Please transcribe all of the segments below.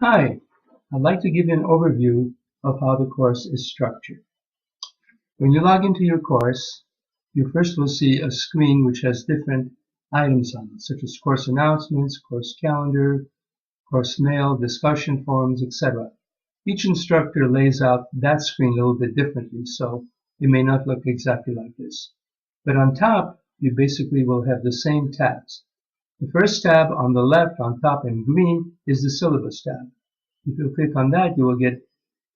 Hi, I'd like to give you an overview of how the course is structured. When you log into your course, you first will see a screen which has different items on it, such as course announcements, course calendar, course mail, discussion forums, etc. Each instructor lays out that screen a little bit differently, so it may not look exactly like this. But on top, you basically will have the same tabs. The first tab on the left on top in green is the syllabus tab. If you click on that, you will get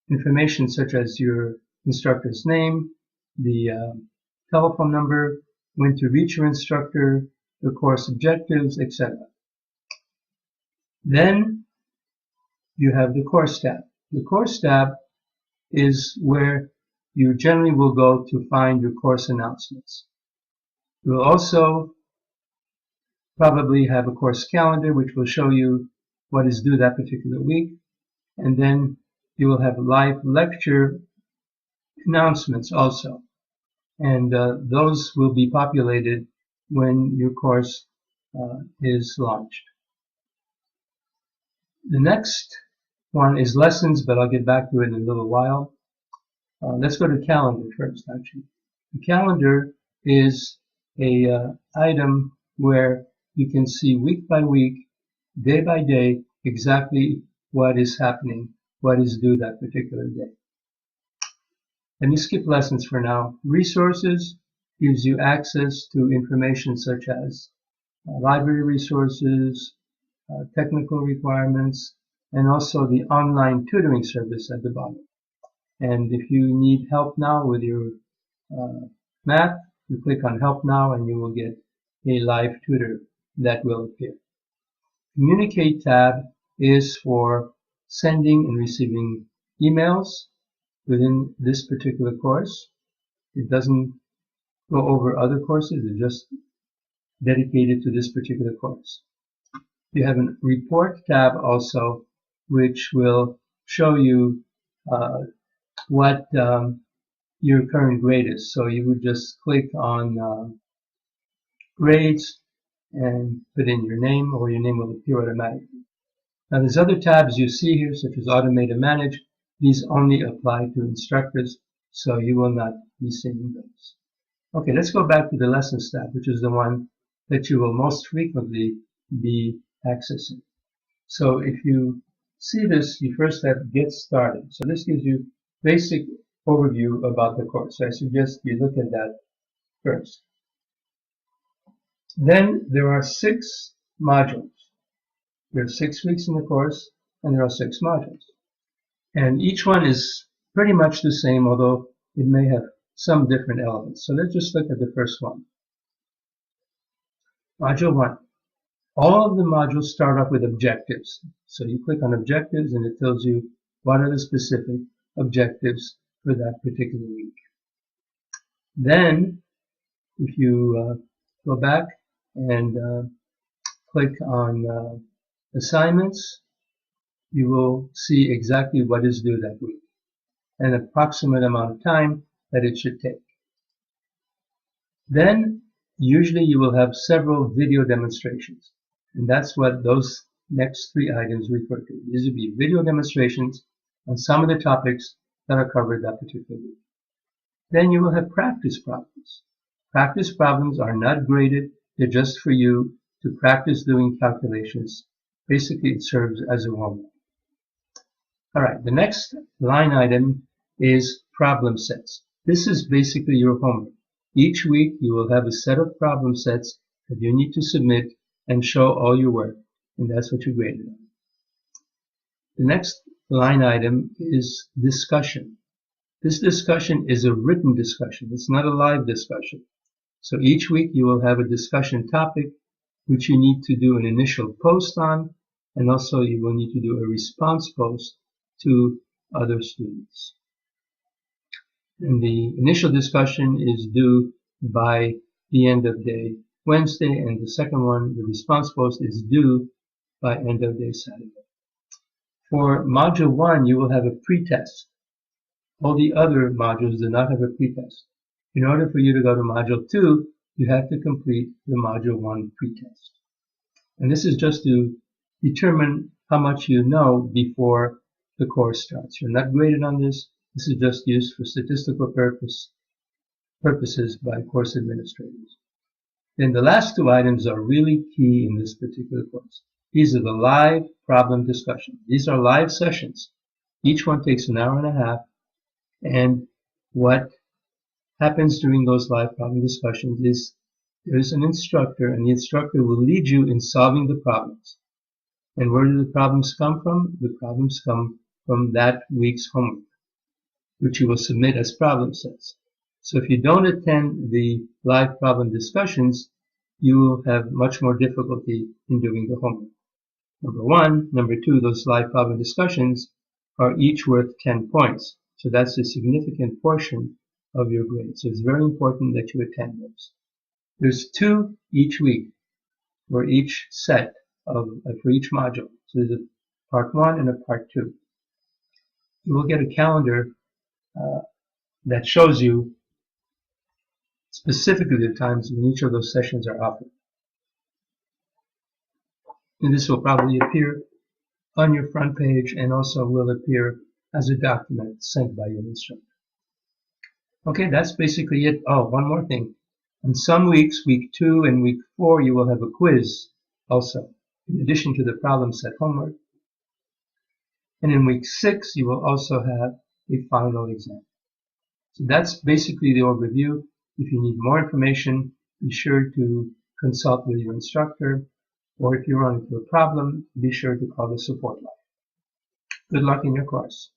information such as your instructor's name, the telephone number, when to reach your instructor, the course objectives, etc. Then you have the course tab. The course tab is where you generally will go to find your course announcements. You will also probably have a course calendar which will show you what is due that particular week, and then you will have live lecture announcements also, and those will be populated when your course is launched. The next one is lessons, but I'll get back to it in a little while. Let's go to calendar first, actually. The calendar is a item where you can see week by week, day by day, exactly what is happening, what is due that particular day. Let me skip lessons for now. Resources gives you access to information such as library resources, technical requirements, and also the online tutoring service at the bottom. And if you need help now with your math, you click on Help Now and you will get a live tutor that will appear. Communicate tab is for sending and receiving emails within this particular course. It doesn't go over other courses, it's just dedicated to this particular course. You have a report tab also, which will show you what your current grade is. So you would just click on grades and put in your name, or your name will appear automatically. Now there's other tabs you see here, such as Automate and Manage. These only apply to instructors, so you will not be seeing those. Okay, let's go back to the Lessons tab, which is the one that you will most frequently be accessing. So if you see this, you first have Get Started. So this gives you basic overview about the course. So I suggest you look at that first. Then there are 6 modules. There are 6 weeks in the course, and there are 6 modules. And each one is pretty much the same, although it may have some different elements. So let's just look at the first one. Module 1. All of the modules start off with objectives. So you click on objectives and it tells you what are the specific objectives for that particular week. Then, if you go back and click on assignments, you will see exactly what is due that week, an approximate amount of time that it should take. Then, usually you will have several video demonstrations, and that's what those next 3 items refer to. These will be video demonstrations on some of the topics that are covered that particular week. Then you will have practice problems. Practice problems are not graded, they're just for you to practice doing calculations. Basically, it serves as a warm-up. Alright, the next line item is problem sets. This is basically your homework. Each week you will have a set of problem sets that you need to submit and show all your work, and that's what you're graded on. The next line item is discussion. This discussion is a written discussion. It's not a live discussion. So each week you will have a discussion topic which you need to do an initial post on, and also you will need to do a response post to other students. And the initial discussion is due by the end of day Wednesday, and the second one, the response post, is due by end of day Saturday. For Module 1, you will have a pretest. All the other modules do not have a pretest. In order for you to go to Module 2, you have to complete the Module 1 pretest. And this is just to determine how much you know before the course starts. You're not graded on this. This is just used for statistical purposes by course administrators. Then the last two items are really key in this particular course. These are the live problem discussion. These are live sessions. Each one takes an hour and a half. And what happens during those live problem discussions is there's an instructor, and the instructor will lead you in solving the problems. And where do the problems come from? The problems come from that week's homework, which you will submit as problem sets. So if you don't attend the live problem discussions, you will have much more difficulty in doing the homework. Number one. Number two, those live problem discussions are each worth 10 points. So that's a significant portion of your grade. So it's very important that you attend those. There's 2 each week for each set for each module. So there's a part 1 and a part 2. You will get a calendar that shows you specifically the times when each of those sessions are offered. And this will probably appear on your front page and also will appear as a document sent by your instructor. Okay, that's basically it. Oh, one more thing. On some weeks, week 2 and week 4, you will have a quiz also, in addition to the problem set homework. And in week 6, you will also have a final exam. So that's basically the overview. If you need more information, be sure to consult with your instructor, or if you run into a problem, be sure to call the support line. Good luck in your course.